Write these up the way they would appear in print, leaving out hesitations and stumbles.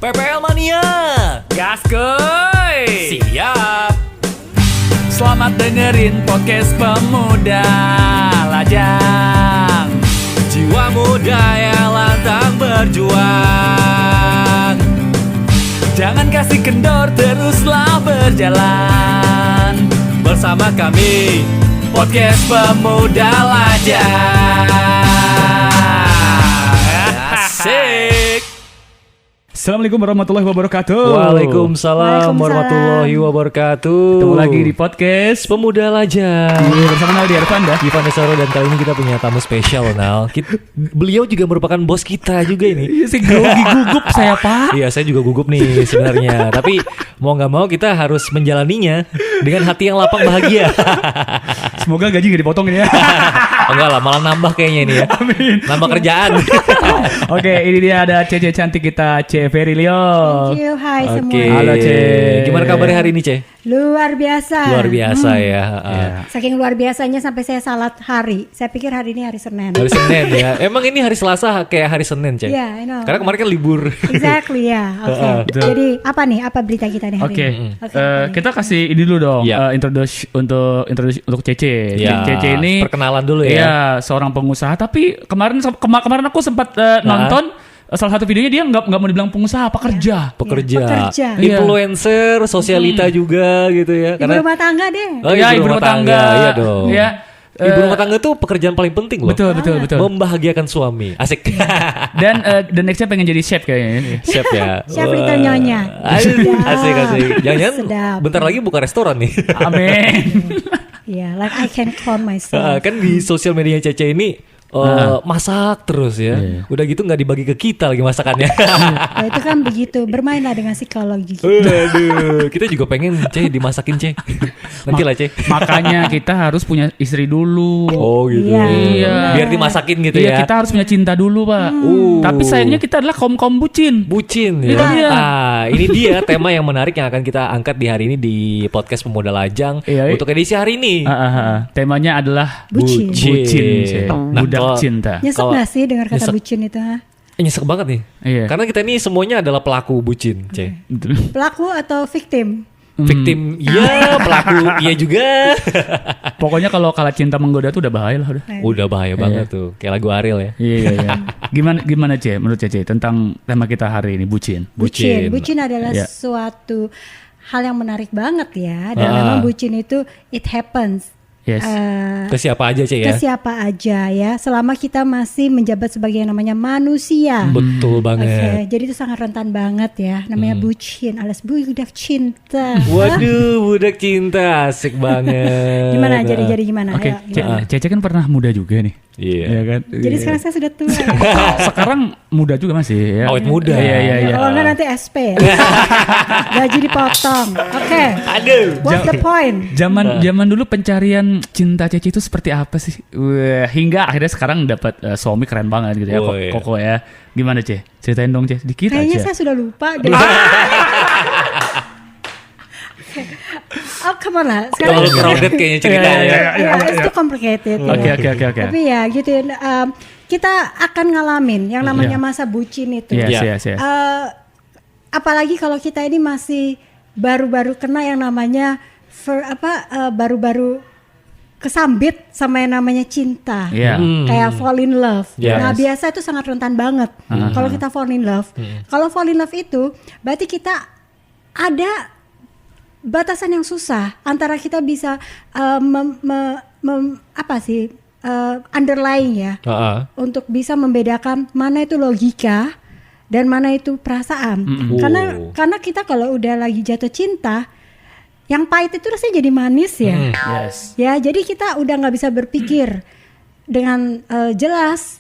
PPL Mania, Gaskoy. siap. Selamat dengerin podcast Pemuda Lajang. Jiwa muda yang lantang berjuang. Jangan kasih kendor, teruslah berjalan. Bersama kami, Podcast Pemuda Lajang. asik. Assalamualaikum warahmatullahi wabarakatuh. Waalaikumsalam warahmatullahi wabarakatuh. Ketemu lagi di podcast Pemuda Lajang. bersama Naldi Arfanda. Ivan Desaro, dan kali ini kita punya tamu spesial, Nal. Beliau juga merupakan bos kita juga ini. Iya sih, grogi gugup saya, Pak. Iya, saya juga gugup nih sebenarnya. Tapi mau nggak mau kita harus menjalaninya dengan hati yang lapang bahagia. Semoga gaji gak dipotong ini ya. Enggak lah, malah nambah kayaknya ini ya. Amin. Nambah kerjaan. Oke, ini dia ada Cece cantik kita, Ce Verilio. Thank you, hai Oke. semua. Halo, Ce. Gimana kabarnya hari ini, Ce? Luar biasa. Luar biasa ya. Iya. Saking luar biasanya sampai saya salah hari. Saya pikir hari ini hari Senin. Hari Senin ya. Emang ini hari Selasa kayak hari Senin, Ce? Iya, I know. Karena kemarin kan libur. Exactly ya. Oke. Betul. Jadi apa nih? Apa berita kita nih hari Oke, ini? Oke, apa nih? kita kasih ini dulu dong, Iya. introduce untuk Cece. Ya, Cece ini perkenalan dulu ya. Iya, seorang pengusaha. Tapi kemarin aku sempat nonton salah satu videonya, dia nggak mau dibilang pengusaha, pekerja. Pekerja. Pekerja. Influencer, sosialita juga gitu ya. Ibu rumah tangga deh. Oh, Iya, ibu rumah tangga. Iya dong. Iya. Ibu rumah tangga tuh pekerjaan paling penting loh. Betul. Membahagiakan suami. Asik. Dan nextnya pengen jadi chef kayaknya ini. Chef ya. Chef Little Nyonya. Asik. Jangan-jangan Sedap. bentar lagi buka restoran nih. Amin. Iya, like I can clone myself. Kan di sosial medianya Cece ini masak terus ya. Iya. Udah gitu nggak dibagi ke kita lagi masakannya. Nah, itu kan begitu. Bermainlah dengan psikologi. Aduh, kita juga pengen Ce dimasakin Ce. Nanti lah Ce. Makanya kita harus punya istri dulu. Oh gitu. Iya. Biar dimasakin gitu Iya, ya. kita harus punya cinta dulu, Pak. Tapi sayangnya kita adalah kaum bucin. Bucin Itu ya. dia. Ini dia tema yang menarik yang akan kita angkat di hari ini di podcast Pemuda Lajang Iya. untuk edisi hari ini. Temanya adalah Bucin. bucin, Ce. Nah, Budak kalau- cinta. Nyesek Kalau- gak sih dengar kata Nyesek. bucin itu? Ha? Nyesek banget nih. Iya. Karena kita ini semuanya adalah pelaku bucin, Ce. Pelaku atau victim? Victim, iya, pelaku, iya juga. Pokoknya kalau kalah cinta menggoda tuh udah bahaya lah udah. Udah bahaya banget tuh, kayak lagu Ariel ya. Iya. Gimana Ce, menurut Cece tentang tema kita hari ini, bucin? Bucin. Bucin adalah Iya. suatu hal yang menarik banget ya. Dan Ah. memang bucin itu it happens. Yes. Ke siapa aja Ce Ke ya? siapa aja ya, selama kita masih menjabat sebagai yang namanya manusia. Betul Oke, banget. jadi itu sangat rentan banget ya, namanya bucin alias budak cinta. Waduh, budak cinta, asik banget. Gimana jadi gimana? Oke, Ayo, gimana? Cece kan pernah muda juga nih. Iya. Iya kan? Jadi sekarang saya sudah tua. Ya? Sekarang muda juga masih ya. Awet muda. Iya. Kalau enggak nanti SP ya. Gaji dipotong. Oke. Aduh. What's the point? Zaman dulu pencarian cinta Cece itu seperti apa sih? Wah, hingga akhirnya sekarang dapat suami keren banget gitu ya, Oh, iya. Koko ya. Gimana Ce? Ceritain dong Ce, dikit Kayaknya aja. saya sudah lupa deh. Oh, come on lah. Terlalu crowded kayaknya ceritanya. Iya, it's too complicated. Oke. Tapi ya gitu ya, kita akan ngalamin yang namanya Iya. masa bucin itu. Yes. Apalagi kalau kita ini masih baru-baru kena yang namanya baru-baru kesambit sama yang namanya cinta. Iya. Kayak fall in love. Yes. Nah, biasa itu sangat rentan banget kalau kita fall in love. Kalau fall in love itu berarti kita ada batasan yang susah antara kita bisa underlying ya, untuk bisa membedakan mana itu logika dan mana itu perasaan. Karena kita kalau udah lagi jatuh cinta, yang pahit itu rasanya jadi manis ya. Yes. Ya, jadi kita udah nggak bisa berpikir dengan jelas,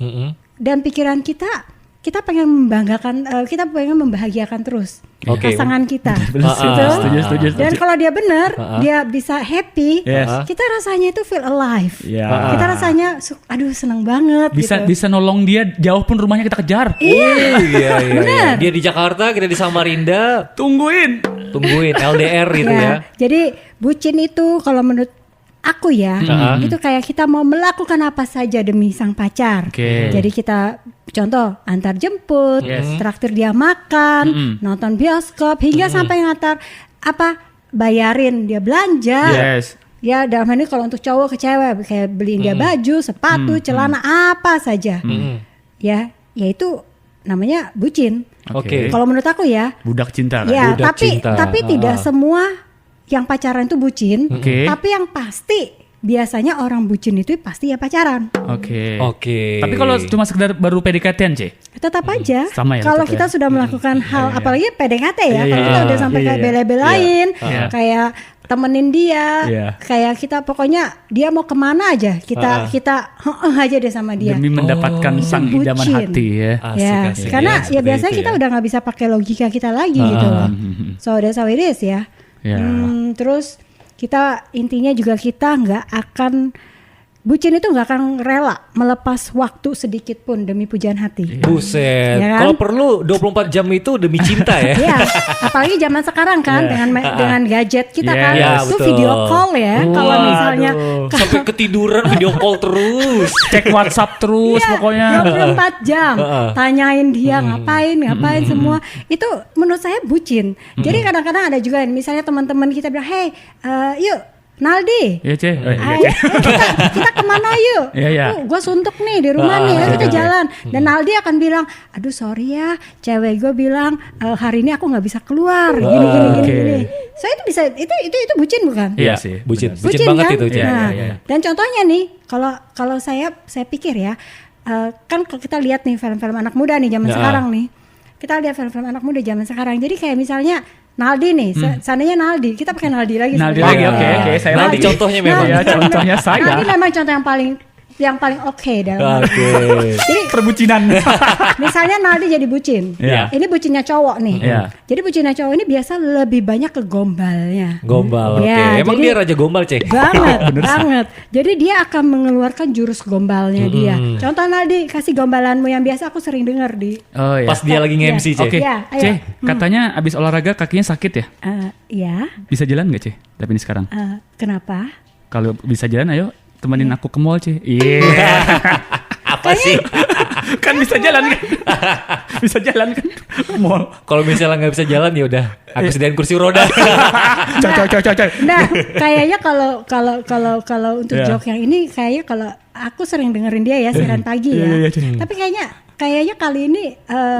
dan pikiran kita pengen membanggakan, kita pengen membahagiakan terus pasangan kita. Setuju. Dan kalau dia benar, dia bisa happy, Yes. kita rasanya itu feel alive. Ya. Kita rasanya, aduh seneng banget. Bisa nolong dia jauh pun rumahnya kita kejar. Iya. Benar. Dia di Jakarta, kita di Samarinda. Tungguin. Tungguin LDR gitu ya. Jadi bucin itu kalau menurut aku ya, itu kayak kita mau melakukan apa saja demi sang pacar. Jadi kita contoh antar jemput, traktir dia makan, nonton bioskop, hingga sampai ngantar bayarin dia belanja. Ya dalam hal ini kalau untuk cowok ke cewek kayak beliin dia baju, sepatu, celana apa saja. Ya itu namanya bucin. Kalau menurut aku ya, budak cinta kan? Ya, budak cinta. tapi tidak semua yang pacaran itu bucin, tapi yang pasti biasanya orang bucin itu pasti ya pacaran. Tapi kalau cuma sekedar baru PDKT-an, C? Tetap aja. Sama ya, kalau tetap kita sudah melakukan hal, apalagi PDKT ya, kalau kita udah sampai kayak bela-belain, kayak temenin dia, kayak kita pokoknya dia mau kemana aja, kita aja deh sama dia. Demi mendapatkan sang idaman hati ya. Asik. Karena ya biasanya itu kita udah nggak bisa pakai logika kita lagi gitu loh. So that's how it is ya. Terus kita intinya juga kita nggak akan bucin itu nggak akan rela melepas waktu sedikit pun demi pujian hati. Buset. Ya kan? Kalau perlu 24 jam itu demi cinta ya. Iya, apalagi zaman sekarang kan dengan gadget kita kan itu betul. video call ya. Kalau misalnya sampai ketiduran video call terus. Cek WhatsApp terus pokoknya. 24 jam tanyain dia ngapain semua. Itu menurut saya bucin. Jadi kadang-kadang ada juga misalnya teman-teman kita bilang, "Hey, yuk Naldi, Iya, Ce. kita kemana yuk? Gue suntuk nih di rumah nih, ayo kita jalan." Dan Naldi akan bilang, "Aduh sorry ya, cewek gue bilang hari ini aku nggak bisa keluar, gini. So itu bisa, itu bucin bukan? Iya sih. Bucin banget kan? itu. Dan contohnya nih, kalau saya pikir ya, kan kalau kita lihat nih film-film anak muda nih zaman sekarang nih, kita lihat film-film anak muda zaman sekarang. Jadi kayak misalnya Naldi nih, seandainya Naldi, kita pakai Naldi lagi. Oke. Saya Naldi contohnya memang. Ya, contohnya saya. Naldi memang contoh yang paling oke dalam. Jadi perbucinan. misalnya Naldi jadi bucin. Ini bucinnya cowok nih. Jadi bucinnya cowok ini biasa lebih banyak ke gombalnya. Gombal. Emang jadi, dia raja gombal, Cek? Banget. Jadi dia akan mengeluarkan jurus gombalnya dia. Contoh Naldi, kasih gombalanmu yang biasa aku sering dengar di. Pas dia lagi nge-MC, Cek. Oke. C, katanya abis olahraga kakinya sakit ya? Iya. Bisa jalan nggak, C? Tapi ini sekarang. Kenapa? Kalau bisa jalan, ayo temenin aku ke mall, C. Apa sih? Kan bisa jalan kan? Bisa jalan kan? Ke mall. Kalau misalnya nggak bisa jalan ya udah, aku sediain kursi roda. Coy. Nah, kayaknya kalau untuk joke yang ini kayaknya kalau aku sering dengerin dia ya siaran pagi ya. Tapi kayaknya kali ini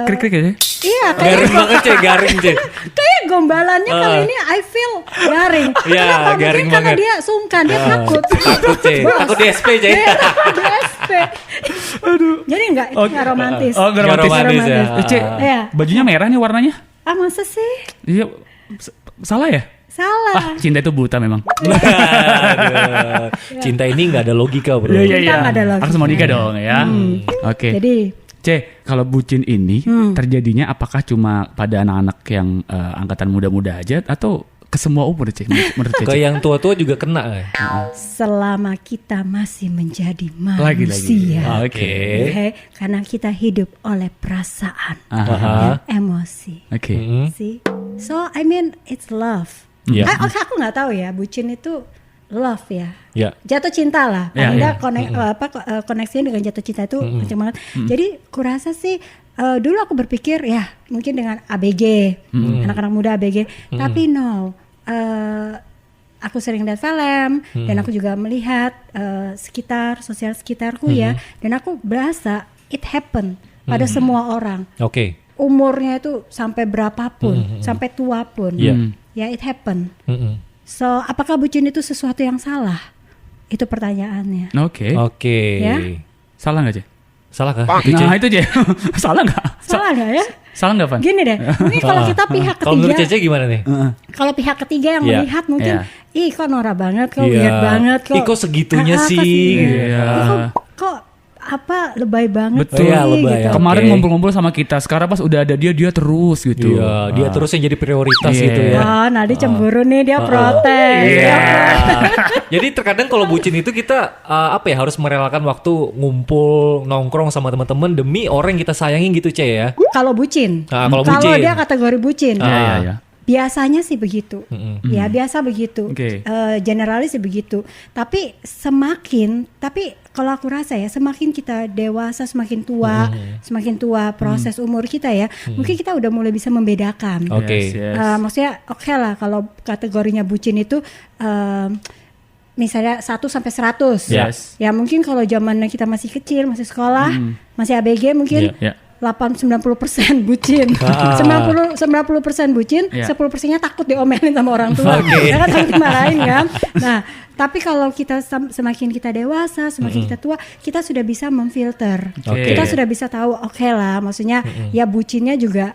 krik-krik ya? Iya, Garing banget, Cek. Garing, Cek. kayak gombalannya kali ini I feel garing. Iya, Kenapa? Mungkin garing karena banget. dia sungkan, dia takut. Takut, Cek. Takut di SP, Cek. Dia takut di SP. Jadi enggak romantis. Oh, nggak romantis. Nggak romantis, ya. Cek, Iya. bajunya merah nih warnanya. Masa sih? Iya, salah ya? Salah. Cinta itu buta memang. Aduh. Cinta ini nggak ada logika, bro. Kita nggak ada logika. Harus mau nikah dong ya. Oke. Jadi C, kalau bucin ini terjadinya apakah cuma pada anak-anak yang angkatan muda-muda aja atau ke semua umur, C? Menurut C? Ke yang tua-tua juga kena ya? selama kita masih menjadi Lagi. manusia, Oke. karena kita hidup oleh perasaan Aha. dan emosi. Oke. See? So I mean it's love. Iya. Aku nggak tahu ya, bucin itu love ya. Ya. Jatuh cinta lah. Ya, Paling ya. nggak koneksinya dengan jatuh cinta itu kenceng banget. Jadi kurasa sih dulu aku berpikir ya mungkin dengan ABG, anak-anak muda ABG. Tapi no, aku sering lihat film dan aku juga melihat sosial sekitarku ya. Dan aku berasa it happen pada semua orang. Oke. Umurnya itu sampai berapapun, sampai tua pun. Iya. Ya it happen. So, apakah bucin itu sesuatu yang salah? Itu pertanyaannya. Oke. Ya? Salah nggak, C? Salah kah? Nah, itu, C. Salah nggak? Salah nggak ya? Salah nggak, Van? Gini deh, mungkin kalau kita pihak Kalau menurut ketiga, Cece gimana nih? kalau pihak ketiga yang Iya. melihat mungkin, Iya. ih kok norak banget, kok Iya. weird banget, kok. Ih, kok segitunya kok sih? segitunya. Iya. Kok apa lebay banget Betul. sih, Iya, lebay, gitu. ya. Kemarin Oke. ngumpul-ngumpul sama kita, sekarang pas udah ada dia terus gitu. Iya, dia terus yang jadi prioritas Iya. gitu ya. Wah, Nadi cemburu nih, dia protes. Iya. Jadi terkadang kalau bucin itu kita harus merelakan waktu ngumpul nongkrong sama teman-teman demi orang yang kita sayangi gitu, Ce ya. Kalau bucin, Nah, kalau bucin. dia kategori bucin. Iya. Biasanya sih begitu, ya biasa begitu, Oke. generalis sih begitu. Tapi kalau aku rasa ya, semakin kita dewasa, semakin tua proses umur kita ya, mungkin kita udah mulai bisa membedakan. Oke. Yes. Maksudnya oke lah kalau kategorinya bucin itu misalnya 1 sampai 100. Yes. Ya mungkin kalau zamannya kita masih kecil, masih sekolah, masih ABG mungkin. Iya. 80-90% bucin, 90% bucin, Yeah. 10%-nya takut diomelin sama orang tua, Oke. karena takut dimarahin kan. Nah, tapi kalau kita semakin kita dewasa, semakin kita tua, kita sudah bisa memfilter, Oke. kita sudah bisa tahu oke lah, maksudnya ya bucinnya juga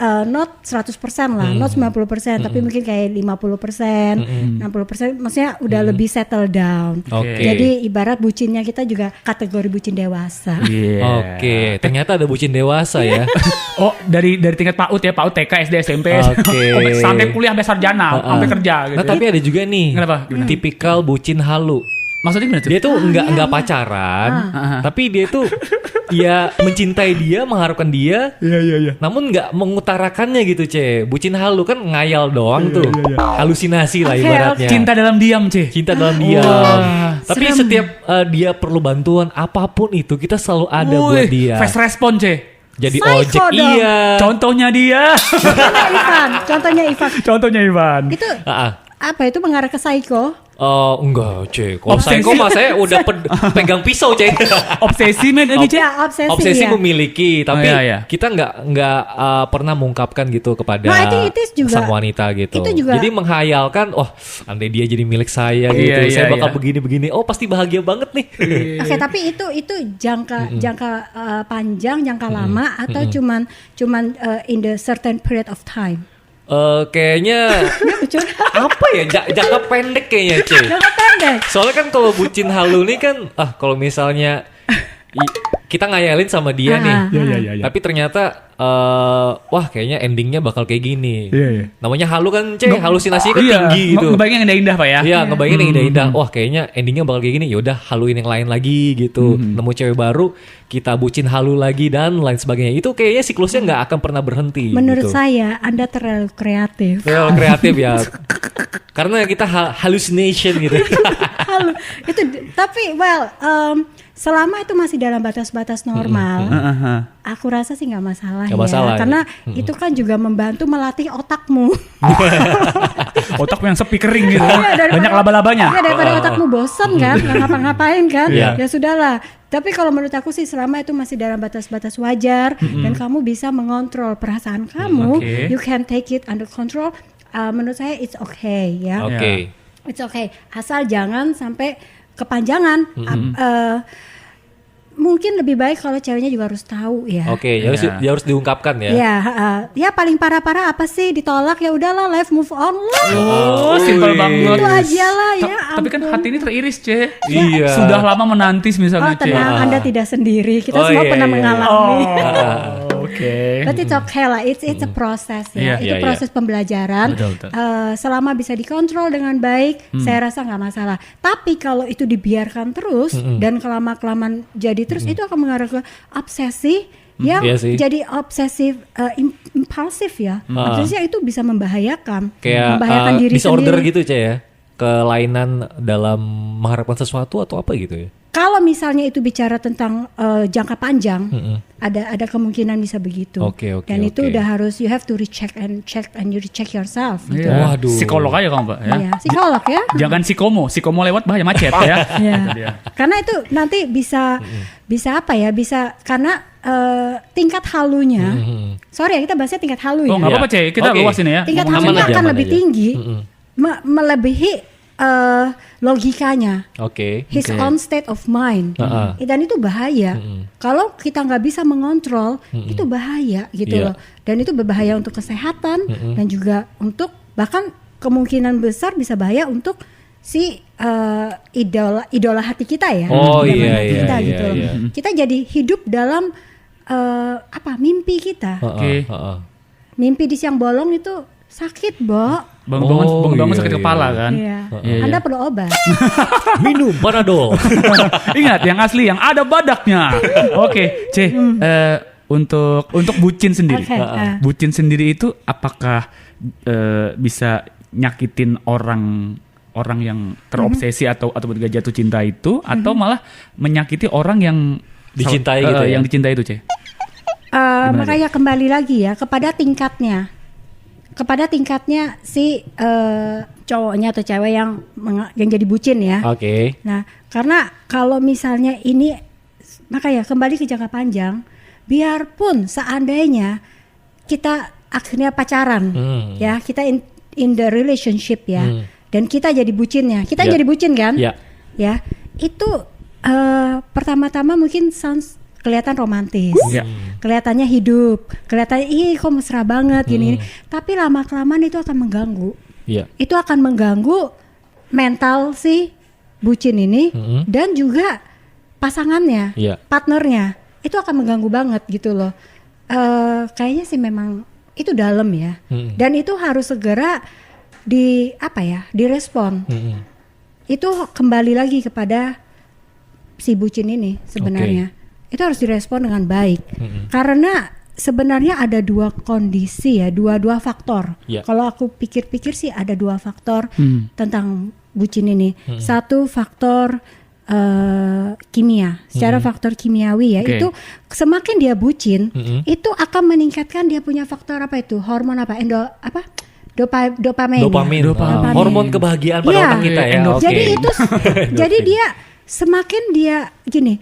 not 100% lah, not 90%, tapi mungkin kayak 50%, 60%, maksudnya udah lebih settle down. Oke. Jadi ibarat bucinnya kita juga kategori bucin dewasa. Iya. Oke, ternyata ada bucin dewasa ya. Oh, dari tingkat PAUD ya, PAUD TK, SD, SMP, Oke. sampai kuliah, sampai sarjana, sampai kerja gitu. Nah, tapi ada juga nih. Kenapa? Gimana? Tipikal bucin halu. Maksudnya gimana tuh? Dia tuh nggak pacaran, tapi dia tuh ya mencintai dia, mengharapkan dia, Iya. namun nggak mengutarakannya gitu, Bucin halu kan ngayal doang tuh, halusinasi lah Oke, ibaratnya. Cinta dalam diam, Cinta dalam diam. Wah, Tapi serem. setiap dia perlu bantuan apapun itu, kita selalu ada buat dia. Fast respon, Jadi Psycho ojek dong. iya. Contohnya dia. Contohnya Ivan. Contohnya Ivan. Itu Ah, apa itu mengarah ke psycho? enggak, Kalau Obsesi. psycho mah saya udah pegang pisau, Obsesi men ini, Ya, obsesi. Obsesi ya. memiliki, tapi Oh, iya. kita nggak pernah mengungkapkan gitu kepada No, I think it is juga. sang wanita gitu. Itu juga. Jadi menghayalkan, andai dia jadi milik saya gitu, Iya, saya iya, bakal iya. begini-begini. Oh, pasti bahagia banget nih. Oke, tapi itu jangka panjang, jangka lama atau cuman in the certain period of time. Kayaknya apa ya? Jangka pendek kayaknya, Jangka pendek. Soalnya kan kalau bucin halu nih kan, kalau misalnya kita ngayalin sama dia nih, Iya. tapi ternyata wah kayaknya endingnya bakal kayak gini. Iya. Namanya halu kan, halusinasinya kan Iya, tinggi gitu. ngebayangin yang indah-indah Pak ya. Iya, ngebayangin yang indah-indah. Wah, kayaknya endingnya bakal kayak gini. Yaudah, haluin yang lain lagi gitu. Nemu cewek baru, kita bucin halu lagi dan lain sebagainya. Itu kayaknya siklusnya nggak akan pernah berhenti. Menurut gitu. saya Anda terlalu kreatif. Terlalu kreatif ya. Karena kita hallucination gitu. Halo. Itu tapi selama itu masih dalam batas-batas normal, aku rasa sih nggak masalah Nggak ya. masalah, Karena itu kan juga membantu melatih otakmu. Otakku yang sepi kering gitu. Iya, daripada- Banyak laba-labanya. Iya, daripada otakmu bosan kan, nggak ngapa-ngapain kan, Iya. ya sudahlah. Tapi kalau menurut aku sih selama itu masih dalam batas-batas wajar dan kamu bisa mengontrol perasaan kamu, Oke. you can take it under control. Menurut saya it's okay ya. Oke. It's okay, asal jangan sampai kepanjangan. Mungkin lebih baik kalau ceweknya juga harus tahu ya. Oke, Iya. harus diungkapkan ya. Ya, ya paling parah-parah apa sih, ditolak ya udahlah, life move on lah. Oh, simpel banget. Itu aja lah ya. Tapi kan ampun. hati ini teriris, Iya. Sudah lama menanti misalnya, tenang, Anda tidak sendiri. Kita semua iya, pernah iya. mengalami. Oke. But it's okay lah, it's a process ya. Iya, Itu proses pembelajaran. Betul. Selama bisa dikontrol dengan baik, saya rasa nggak masalah. Tapi kalau itu dibiarkan terus dan kelama-kelamaan jadi terus, itu akan mengarah ke obsesi yang Iya sih. jadi obsesif, impulsif ya. Obsesi itu bisa membahayakan, Kayak membahayakan diri disorder sendiri. gitu, ya. Kelainan dalam mengharapkan sesuatu atau apa gitu ya. Kalau misalnya itu bicara tentang jangka panjang, ada kemungkinan bisa begitu. Oke, Dan itu oke. udah harus you have to recheck and you recheck yourself. Gitu. Iya. Waduh. Psikolog aja kamu, Pak ya. Iya, psikolog ya. Jangan psikomo lewat bahaya macet ya. Iya. Itu dia. Karena itu nanti bisa apa ya? Bisa karena tingkat halunya. Sorry ya, kita bahasnya tingkat halu Oh, ya. nggak apa-apa, Cek. Kita Oke. luas ini ya. Tingkat Aman halunya aja, akan aman lebih aja. tinggi, melebihi logikanya. Oke. His own state of mind. Dan itu bahaya. Kalau kita nggak bisa mengontrol, itu bahaya gitu Iya. loh. Dan itu berbahaya untuk kesehatan dan juga untuk bahkan kemungkinan besar bisa bahaya untuk si idola hati kita ya. Oh, Idola iya, hati iya, kita iya, gitu loh. iya. Kita jadi hidup dalam mimpi kita. Oke. Mimpi di siang bolong itu sakit, Bo. Bangun-bangun iya, sakit iya. kepala kan. Iya. Iya, Anda iya. perlu obat. Minum Panadol. Ingat yang asli yang ada badaknya. Oke, C. Untuk bucin sendiri. Oke, Bucin sendiri itu apakah bisa nyakitin orang yang terobsesi atau juga jatuh cinta itu, atau malah menyakiti orang yang dicintai gitu ya? Yang dicintai itu, Makanya kembali lagi ya kepada tingkatnya si cowoknya atau cewek yang jadi bucin ya. Oke. Nah, karena kalau misalnya ini, makanya kembali ke jangka panjang, biarpun seandainya kita akhirnya pacaran, ya kita in the relationship ya, dan kita jadi bucinnya, kita jadi bucin kan, ya itu pertama-tama mungkin sounds kelihatan romantis, kelihatannya hidup, kelihatannya kok mesra banget gini, tapi lama-kelamaan itu akan mengganggu, itu akan mengganggu mental si bucin ini dan juga pasangannya, partnernya, itu akan mengganggu banget gitu loh. Kayaknya sih memang itu dalam ya, dan itu harus segera direspon. Itu kembali lagi kepada si bucin ini sebenarnya. Itu harus direspon dengan baik. Karena sebenarnya ada dua kondisi ya, dua faktor. Kalau aku pikir-pikir sih ada dua faktor tentang bucin ini. Satu faktor kimia, secara faktor kimiawi ya, itu semakin dia bucin, itu akan meningkatkan dia punya faktor hormon dopamin. Hormon kebahagiaan pada otak kita ya. Jadi itu jadi dia semakin dia gini,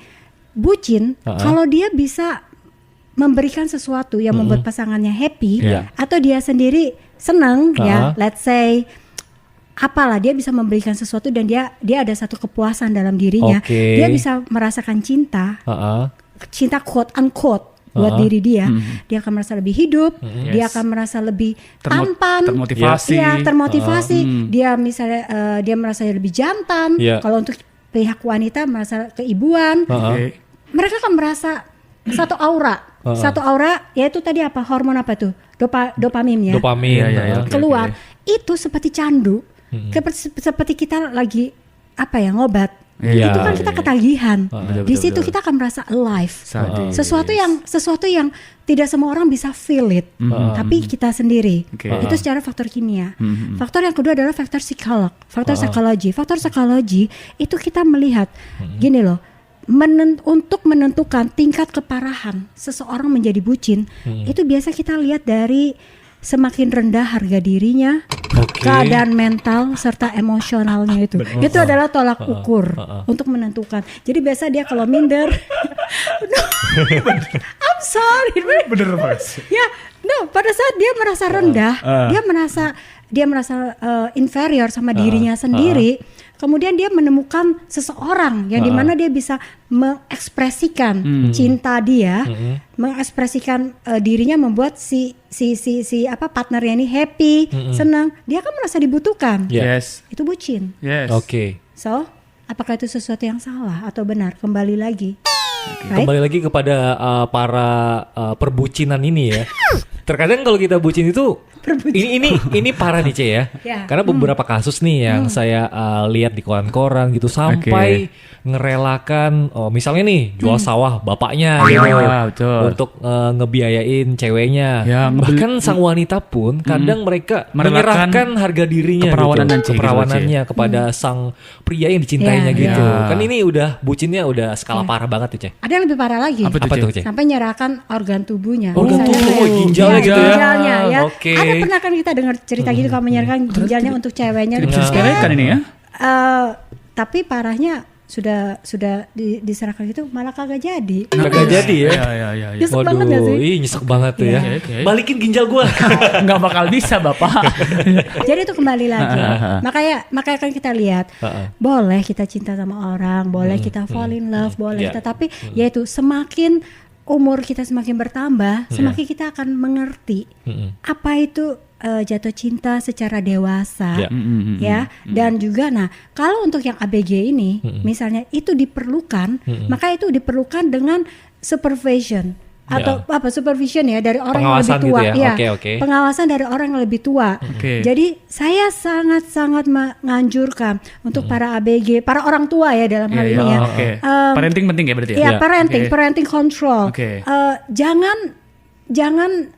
bucin, kalau dia bisa memberikan sesuatu yang membuat pasangannya happy, atau dia sendiri senang ya, let's say apalah, dia bisa memberikan sesuatu dan dia ada satu kepuasan dalam dirinya, dia bisa merasakan cinta quote unquote buat diri dia, dia akan merasa lebih hidup, dia akan merasa lebih tampan, termotivasi, dia misalnya dia merasa lebih jantan, kalau untuk pihak wanita merasa keibuan, mereka akan merasa satu aura, yaitu tadi hormon dopamin ya, keluar. Itu seperti candu, seperti kita lagi ngobat. Itu kan kita ketagihan. Di situ kita akan merasa alive. Sesuatu yang tidak semua orang bisa feel it, tapi kita sendiri. Itu secara faktor kimia. Faktor yang kedua adalah faktor psikologi. Faktor psikologi itu kita melihat gini loh, untuk menentukan tingkat keparahan seseorang menjadi bucin, itu biasa kita lihat dari semakin rendah harga dirinya, keadaan mental serta emosionalnya itu. Itu adalah tolak ukur untuk menentukan. Jadi biasa dia kalau minder, I'm sorry, bener banget. Ya, pada saat dia merasa rendah, dia merasa inferior sama dirinya sendiri. Kemudian dia menemukan seseorang yang dimana dia bisa mengekspresikan cinta dia, mengekspresikan dirinya, membuat si partnernya ini happy, senang. Dia kan merasa dibutuhkan. Itu bucin. So, apakah itu sesuatu yang salah atau benar? Kembali lagi. Kembali lagi kepada para perbucinan ini ya. Terkadang kalau kita bucin itu ini parah nih, ya. Karena beberapa kasus nih yang saya lihat di koran-koran gitu, sampai ngerelakan misalnya nih jual sawah bapaknya gitu, untuk ngebiayain ceweknya. Bahkan sang wanita pun kadang mereka menyerahkan harga dirinya, keperawanannya kepada sang pria yang dicintainya gitu. Kan ini udah bucinnya udah skala parah banget tuh, Cek. Ada yang lebih parah lagi. Apa tuh, Cek? Sampai menyerahkan organ tubuhnya. Ginjalnya gitu ya. Ginjalnya ya. Ada pernah kan kita dengar cerita gitu, kalau menyerahkan ginjalnya untuk ceweknya. Kan ini ya. Tapi parahnya sudah diserahkan gitu malah kagak jadi. Kagak jadi ya. Nyesek banget gak sih? Nyesek banget tuh ya. Balikin ginjal gua. Nggak bakal bisa, Bapak. Jadi itu kembali lagi. Makanya kan kita lihat, boleh kita cinta sama orang, boleh kita fall in love, boleh kita, tapi yaitu semakin umur kita semakin bertambah, semakin kita akan mengerti apa itu jatuh cinta secara dewasa, ya. Dan juga, kalau untuk yang ABG ini, misalnya itu diperlukan, maka itu diperlukan dengan supervision atau supervision ya dari orang yang lebih tua, gitu ya. Pengawasan dari orang yang lebih tua. Jadi saya sangat menganjurkan untuk para ABG, para orang tua ya dalam hal ini ya. Parenting penting ya berarti ya. Parenting control. jangan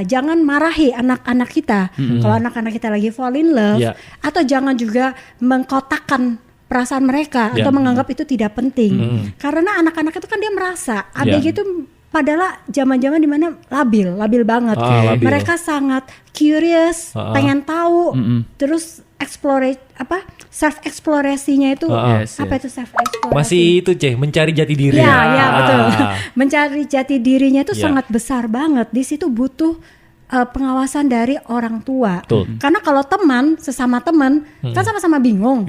jangan marahi anak-anak kita kalau anak-anak kita lagi fall in love, atau jangan juga mengkotakkan perasaan mereka atau menganggap itu tidak penting. Karena anak-anak itu kan dia merasa ABG itu padahal zaman-zaman dimana labil banget. Labil. Mereka sangat curious, pengen tahu, terus self eksplorasinya itu itu self eksplorasi? Masih itu mencari jati diri. Ya betul. Mencari jati dirinya itu sangat besar banget. Di situ butuh pengawasan dari orang tua. Karena kalau sesama teman kan sama-sama bingung.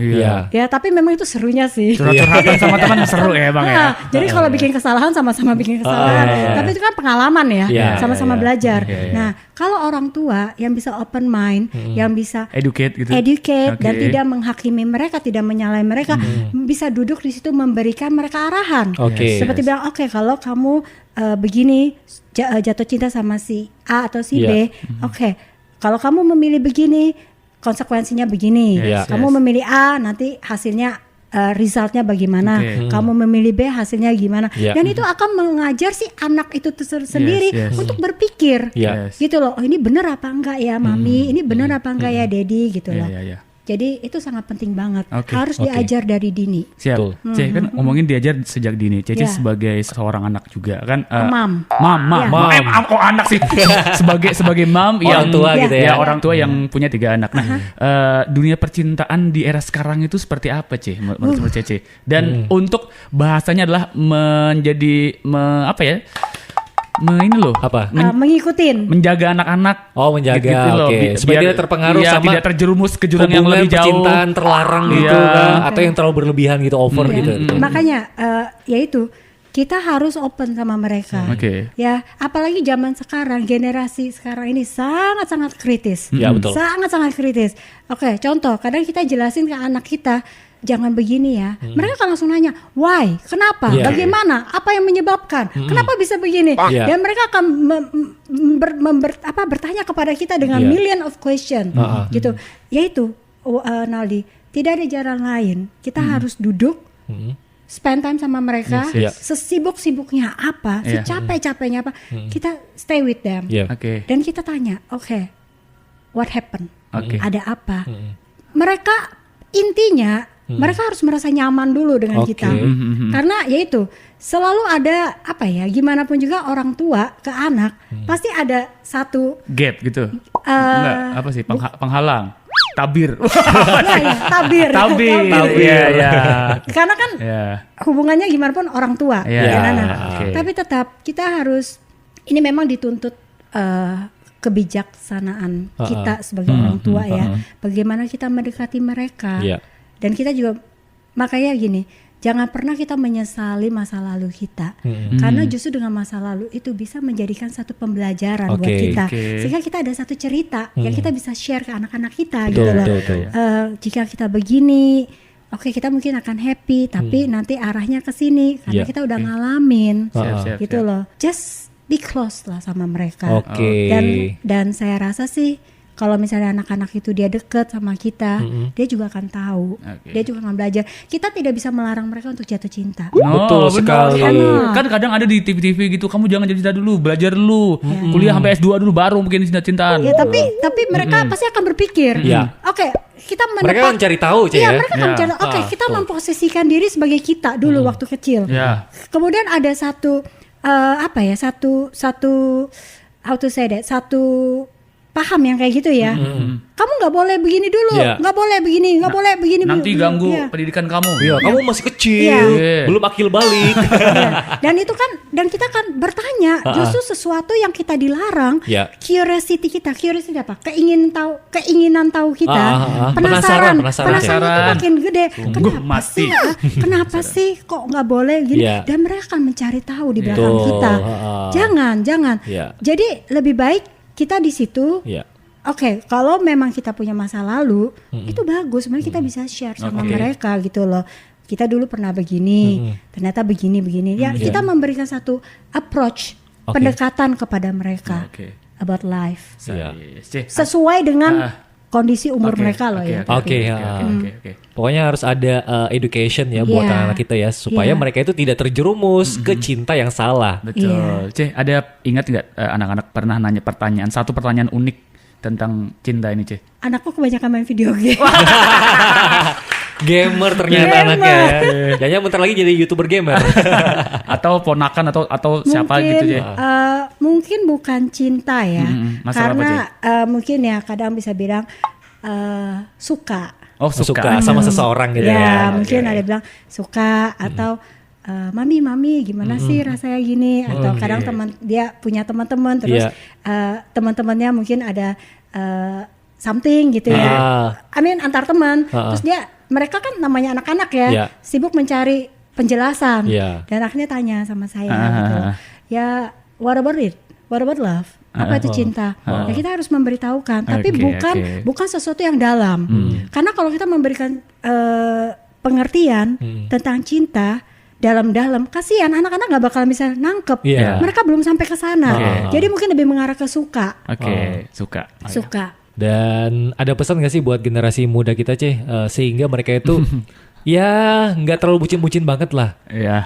Ya, tapi memang itu serunya sih. Curhat-curhatan sama teman seru ya Bang ya. Jadi kalau bikin kesalahan sama-sama bikin kesalahan. Tapi itu kan pengalaman ya, sama-sama belajar. Nah, kalau orang tua yang bisa open mind, yang bisa educate dan tidak menghakimi mereka, tidak menyalahi mereka, bisa duduk di situ memberikan mereka arahan. Seperti bilang, kalau kamu begini jatuh cinta sama si A atau si B, kalau kamu memilih begini konsekuensinya begini, kamu memilih A nanti hasilnya resultnya bagaimana, kamu memilih B hasilnya gimana, dan itu akan mengajar si anak itu sendiri untuk berpikir gitu loh, ini benar apa enggak ya mami, ini benar apa enggak ya daddy gitu loh. Jadi itu sangat penting banget, harus diajar dari dini. Siap. Cece kan ngomongin diajar sejak dini. Cece sebagai seorang anak juga kan. Mam kok anak sih? sebagai mam orang tua gitu ya. Orang tua yang punya 3 anak. Nah, dunia percintaan di era sekarang itu seperti apa Cece menurut Cece? Dan untuk bahasanya adalah mengikutin, menjaga anak-anak, menjaga, supaya tidak terpengaruh sama tidak terjerumus ke jurang yang lebih jauh, percintaan terlarang gitu kan, atau yang terlalu berlebihan gitu, over gitu. Makanya yaitu kita harus open sama mereka. Ya, apalagi zaman sekarang, generasi sekarang ini sangat-sangat kritis. Betul. Sangat-sangat kritis. Contoh, kadang kita jelasin ke anak kita, jangan begini ya. Mereka kan langsung nanya, why? Kenapa? Bagaimana? Apa yang menyebabkan? Kenapa bisa begini? Dan mereka akan bertanya kepada kita dengan million of question, gitu. Yaitu, Naldi, tidak ada jalan lain. Kita harus duduk, spend time sama mereka, sesibuk-sibuknya apa, secapek-capeknya apa, kita stay with them. Dan kita tanya, what happened? Ada apa? Mereka intinya mereka harus merasa nyaman dulu dengan kita, karena yaitu selalu ada gimana pun juga orang tua ke anak pasti ada satu gap gitu, penghalang, tabir, tabir, karena kan hubungannya gimana pun orang tua, tapi tetap kita harus, ini memang dituntut kebijaksanaan kita sebagai orang tua ya, bagaimana kita mendekati mereka. Dan kita juga, makanya gini, jangan pernah kita menyesali masa lalu kita, karena justru dengan masa lalu itu bisa menjadikan satu pembelajaran buat kita, sehingga kita ada satu cerita yang kita bisa share ke anak-anak kita, gitu loh. Jika kita begini, kita mungkin akan happy, tapi nanti arahnya ke sini karena kita udah ngalamin, gitu loh. Just be close lah sama mereka. Dan saya rasa sih, kalau misalnya anak-anak itu dia deket sama kita, dia juga akan tahu, dia juga akan belajar. Kita tidak bisa melarang mereka untuk jatuh cinta. Betul sekali. Kan kadang ada di TV-TV gitu, kamu jangan jatuh cinta dulu, belajar dulu, kuliah sampai S2 dulu, baru mungkin cinta-cintaan. Ya, tapi mereka pasti akan berpikir, kita mereka akan cari tahu, mereka akan cari. Kita memposisikan diri sebagai kita dulu waktu kecil. Kemudian ada satu paham yang kayak gitu ya. Kamu nggak boleh begini dulu, nggak boleh begini, nggak boleh begini. Nanti ganggu pendidikan kamu. Kamu masih kecil, belum akil balik. Dan itu kan, dan kita kan bertanya, justru sesuatu yang kita dilarang, curiosity kita, apa? Keinginan tahu kita, penasaran itu makin gede. Kenapa sih kok nggak boleh gini? Dan mereka akan mencari tahu di belakang kita. Jangan. Jadi lebih baik kita di situ, kalau memang kita punya masa lalu, itu bagus, sebenarnya kita bisa share sama mereka gitu loh. Kita dulu pernah begini, ternyata begini. Ya, kita memberikan satu approach, pendekatan kepada mereka about life, sesuai dengan kondisi umur mereka loh ya. Oke. Pokoknya harus ada education ya buat anak-anak kita ya supaya mereka itu tidak terjerumus ke cinta yang salah. Betul. Ada ingat nggak anak-anak pernah nanya satu pertanyaan unik tentang cinta ini, Anakku kebanyakan main video game. Gamer ternyata anaknya ya. Kayaknya bentar lagi jadi YouTuber gamer. Atau ponakan atau siapa gitu, mungkin bukan cinta ya. Karena apa, mungkin ya kadang bisa bilang suka. Oh, suka sama seseorang gitu ya. Mungkin ada bilang suka atau mami gimana sih rasanya gini, atau kadang dia punya teman-teman terus teman-temannya mungkin ada something gitu ya. Antar teman. Terus mereka kan namanya anak-anak ya, sibuk mencari penjelasan. Dan akhirnya tanya sama saya gitu. Ya, what about it? What about love? Apa itu cinta? Ya kita harus memberitahukan, tapi bukan sesuatu yang dalam. Karena kalau kita memberikan pengertian tentang cinta dalam-dalam, kasihan anak-anak nggak bakal bisa nangkep. Mereka belum sampai ke sana. Jadi mungkin lebih mengarah ke suka. Suka. Dan ada pesan gak sih buat generasi muda kita, sehingga mereka itu ya nggak terlalu bucin-bucin banget lah.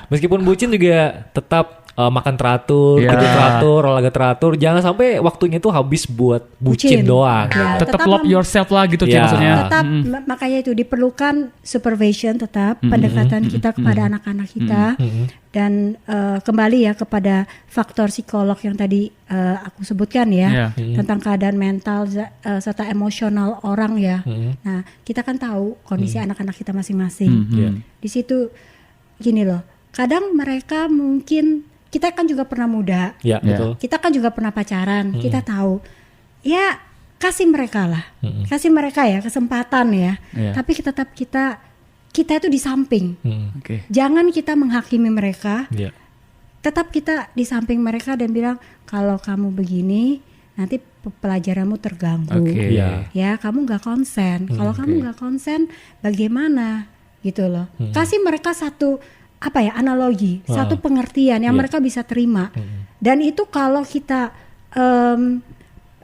Meskipun bucin juga tetap makan teratur, tidur teratur, olahraga teratur. Jangan sampai waktunya itu habis buat bucin doang. Tetap love yourself lah gitu, maksudnya. Tetap, makanya itu diperlukan supervision, tetap pendekatan kita kepada anak-anak kita. Dan kembali ya kepada faktor psikolog yang tadi aku sebutkan ya, tentang keadaan mental serta emosional orang ya. Nah, kita kan tahu kondisi anak-anak kita masing-masing. Di situ gini loh, kadang mereka mungkin, kita kan juga pernah muda, betul. Kita kan juga pernah pacaran, kita tahu. Ya kasih mereka lah, kasih mereka ya kesempatan ya. Tapi tetap kita itu di samping. Jangan kita menghakimi mereka. Tetap kita di samping mereka dan bilang, kalau kamu begini nanti pelajaranmu terganggu. Ya, kamu nggak konsen. Kalau kamu nggak konsen, bagaimana gitu loh. Kasih mereka satu analogi, satu pengertian yang mereka bisa terima. Dan itu kalau kita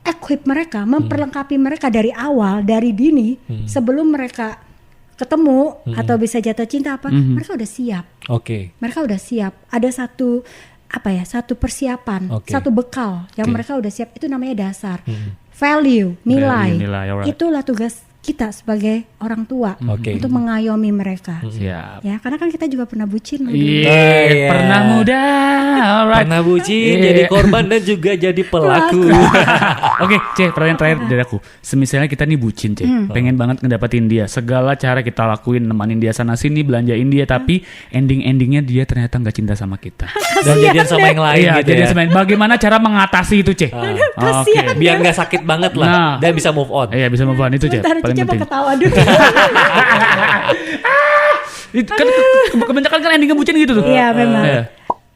equip mereka, memperlengkapi mereka dari awal, dari dini, sebelum mereka ketemu atau bisa jatuh cinta mereka udah siap. Mereka udah siap. Ada satu persiapan, satu bekal yang mereka udah siap. Itu namanya dasar. Value, nilai. Itulah tugas kita sebagai orang tua untuk mengayomi mereka. Ya, karena kan kita juga pernah bucin. Pernah muda, pernah bucin, jadi korban dan juga jadi pelaku. Pertanyaan terakhir dari aku. Semisalnya kita nih bucin, pengen banget ngedapetin dia, segala cara kita lakuin, nemanin dia sana sini, belanjain dia, tapi endingnya dia ternyata nggak cinta sama kita. Dan jadian sama yang lain gitu ya. Bagaimana cara mengatasi itu, Biar nggak sakit banget lah, dan bisa move on. Bisa move on itu, Cici mau ketawa dulu. Kan kebanyakan kan endingnya bucin gitu tuh. Iya memang.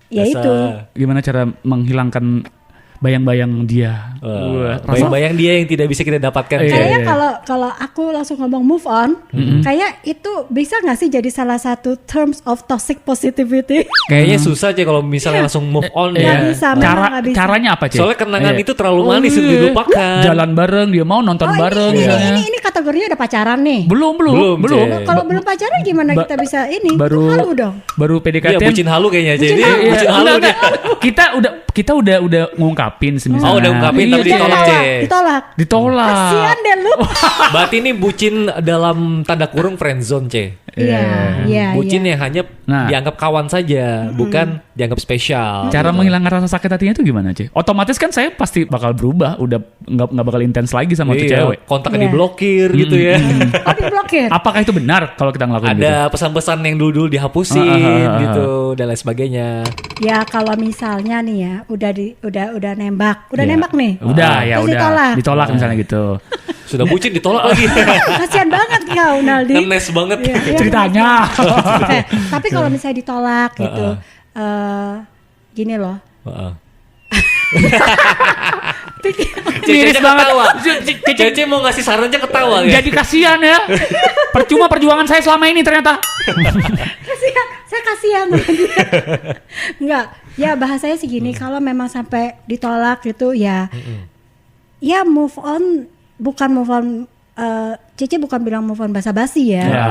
Ya itu. Gimana cara menghilangkan bayang-bayang dia? Bayang-bayang dia yang tidak bisa kita dapatkan. Kayaknya kalau aku langsung ngomong move on, kayak itu bisa nggak sih jadi salah satu terms of toxic positivity? Kayaknya susah kalau misalnya langsung move on ya. Bisa, caranya apa, Soalnya kenangan itu terlalu manis untuk dilupakan. Jalan bareng, dia mau nonton bareng. Ini kategorinya udah pacaran nih. Belum. Kalau belum pacaran gimana kita bisa ini? Halu dong. Baru PDKT. Iya, bucin halu kayaknya. Jadi bucin halu dia. Kita udah ngungkapin semisal. Udah ngungkapin tapi ditolak. Kasian deh lu. Berarti ini bucin dalam tanda kurung friendzone, Iya. Bucin yang hanya dianggap kawan saja, bukan dianggap spesial. Cara menghilangkan rasa sakit hatinya itu gimana, Otomatis kan saya pasti bakal berubah, udah nggak bakal intens lagi sama tuh cewek. Kontaknya diblokir gitu ya. Diblokir. Apakah itu benar kalau kita ngelakuin gitu? Ada pesan-pesan yang dulu dihapusin gitu dan lain sebagainya. Ya kalau misalnya nih ya udah nembak nih. Udah ditolak misalnya gitu. Sudah bucin ditolak lagi. Kasian banget kau, Naldi. Ngenes banget ceritanya. Tapi kalau misalnya ditolak gitu, gini loh. Miris banget. Cece mau ngasih saran aja ketawa. Jadi kasihan ya. Percuma perjuangan saya selama ini ternyata. Saya kasihan sama dia. Enggak, ya bahasanya sih gini, kalau memang sampai ditolak gitu ya, ya move on, bukan move on Cici bukan bilang move on basa-basi ya. Ya.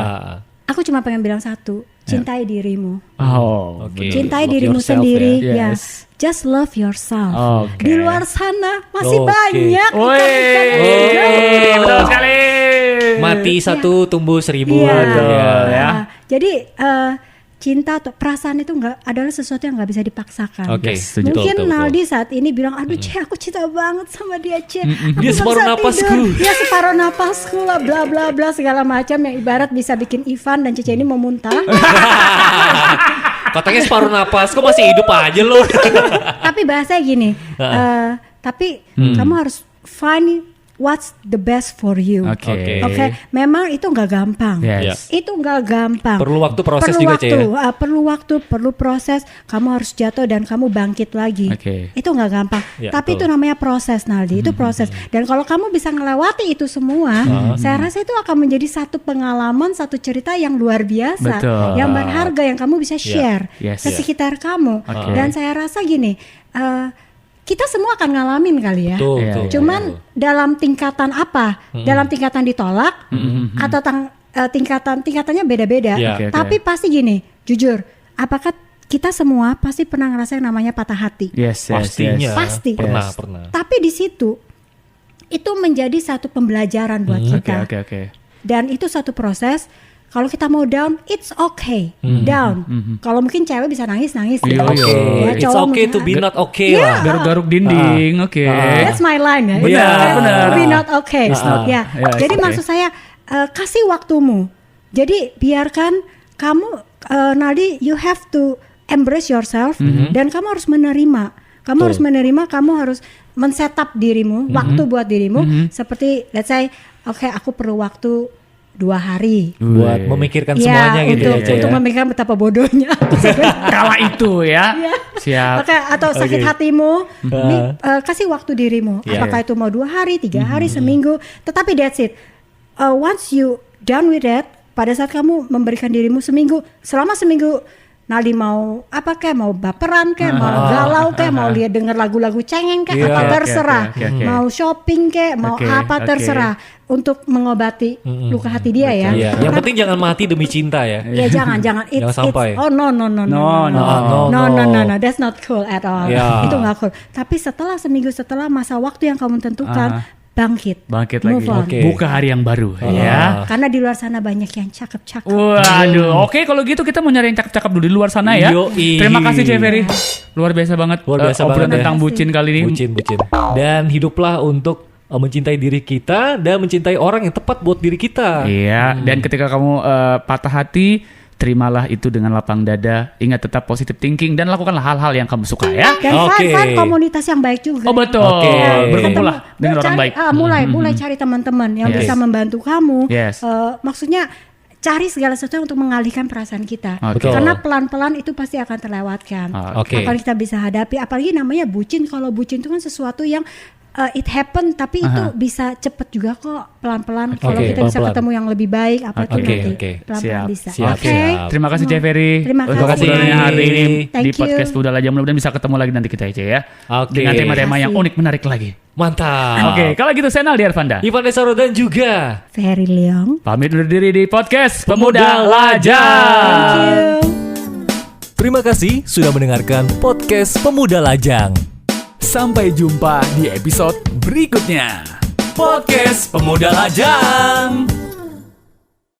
Aku cuma pengen bilang satu, cintai dirimu. Oh, Oke. Cintai Love dirimu yourself sendiri, ya. ya. Yes. Just love yourself. Oke. Di luar sana masih Oke. banyak Woi, ikan-ikan yang hijau. betul sekali. Mati satu tumbuh 1000. Iya. ya. Jadi cinta atau perasaan itu adalah sesuatu yang nggak bisa dipaksakan. Oke. Yes, setuju. Mungkin Betul. Naldi saat ini bilang, aduh Ceh, aku cinta banget sama dia Ceh. Aku Dia nggak separuh bisa napasku. tidur. Dia separuh napasku lah, bla bla bla segala macam yang ibarat bisa bikin Ivan dan Cece ini mau muntah. Katanya separuh napas, kok masih hidup aja lo? Tapi bahasanya gini, tapi kamu harus find what's the best for you. Oke. Oke, memang itu nggak gampang. Yes. Itu nggak gampang. Perlu waktu proses perlu juga, waktu, Ceh, ya? perlu waktu, perlu proses. Kamu harus jatuh dan kamu bangkit lagi. Oke. Itu nggak gampang. Ya, Tapi betul. itu namanya proses, Naldi. Itu proses. Dan kalau kamu bisa ngelewati itu semua, saya rasa itu akan menjadi satu pengalaman, satu cerita yang luar biasa, Betul. yang berharga, yang kamu bisa share Yes. ke sekitar kamu. Oke. Dan saya rasa gini. Kita semua akan ngalamin kali ya. Tuh, Iya, tuh. iya. Cuman dalam tingkatan apa? Dalam tingkatan ditolak atau tingkatannya beda-beda. Iya. Oke, oke. Tapi pasti gini, jujur, apakah kita semua pasti pernah ngerasain namanya patah hati? Yes, yes, Pastinya. yes. Pasti. Pernah, Yes. pernah. Tapi di situ itu menjadi satu pembelajaran buat kita. Oke. Dan itu satu proses. Kalau kita mau down, it's okay. Down. Kalau mungkin cewek bisa nangis. Iya, Oke. Ya, It's cowok okay mungkin to be not okay Iya. lah. Garuk-garuk dinding, oke. That's my line ya. Benar, It's benar. be not okay. Ya. Ya, Jadi oke. maksud saya kasih waktumu. Jadi biarkan kamu Naldi, you have to embrace yourself dan kamu harus menerima. Kamu harus menerima, kamu harus men-setup dirimu, waktu buat dirimu. Seperti let's say, oke, aku perlu waktu 2 hari. Buat memikirkan semuanya gitu ya, Ceh, untuk ya. memikirkan betapa bodohnya. Kala itu ya. Iya. Siap. Oke, atau sakit Oke. hatimu, kasih waktu dirimu. Iya. Apakah itu mau 2 hari, 3 hari, seminggu. Tetapi that's it. Once you done with that, pada saat kamu memberikan dirimu seminggu, selama seminggu Naldi mau apa kayak, mau baperan kayak, mau galau kayak, mau lihat denger lagu-lagu cengeng kayak, Iya. apa Oke, terserah. oke. Mau shopping kayak, mau Oke, apa oke. terserah untuk mengobati luka hati dia ya. Iya. Yang penting jangan mati demi cinta ya. Ya jangan Jangan sampai. oh no, that's not cool at all. Ya. Itu nggak cool. Tapi setelah seminggu, setelah masa waktu yang kamu tentukan, bangkit Lagi. move on. Oke. Buka hari yang baru ya. Karena di luar sana banyak yang cakep-cakep. Waduh, oke kalau gitu kita mau nyari yang cakep-cakep dulu di luar sana ya. Yoi. Terima kasih Ceh Ferry. Luar biasa banget. Luar biasa obrolan banget ya. tentang bucin kali ini. Bucin. Dan hiduplah untuk mencintai diri kita dan mencintai orang yang tepat buat diri kita. Iya, dan ketika kamu patah hati, terimalah itu dengan lapang dada. Ingat tetap positive thinking dan lakukanlah hal-hal yang kamu suka ya. Dan Oke. find komunitas yang baik juga. Oh betul. Oke. Berkumpullah dengan orang baik. Mulai cari teman-teman yang Yes. bisa membantu kamu. Yes. Maksudnya cari segala sesuatu untuk mengalihkan perasaan kita. Oke. Karena pelan-pelan itu pasti akan terlewatkan. Oke. Apa kita bisa hadapi? Apalagi namanya bucin. Kalau bucin itu kan sesuatu yang it happen, tapi itu bisa cepet juga kok, pelan-pelan. Kalau Oke, kita bisa pelan-pelan. ketemu yang lebih baik, apa itu Oke, nanti oke. pelan-pelan Siap. bisa. Siap, Oke. siap. Terima kasih Ceh Ferry. Terima Untuk kasih. obrolannya hari ini Thank di you. podcast Udah Aja. Mudah-mudahan bisa ketemu lagi nanti kita ya. Oke. Dengan tema-tema yang Terima unik menarik lagi. Mantap. Oke, kalau gitu saya Naldi Arvanda. Ivan Desaro dan juga Ferry Leong. Pamit undur diri di podcast Pemuda Pemuda Lajang. Thank you. terima kasih sudah mendengarkan podcast Pemuda Lajang. Sampai jumpa di episode berikutnya. Podcast Pemuda Lajang.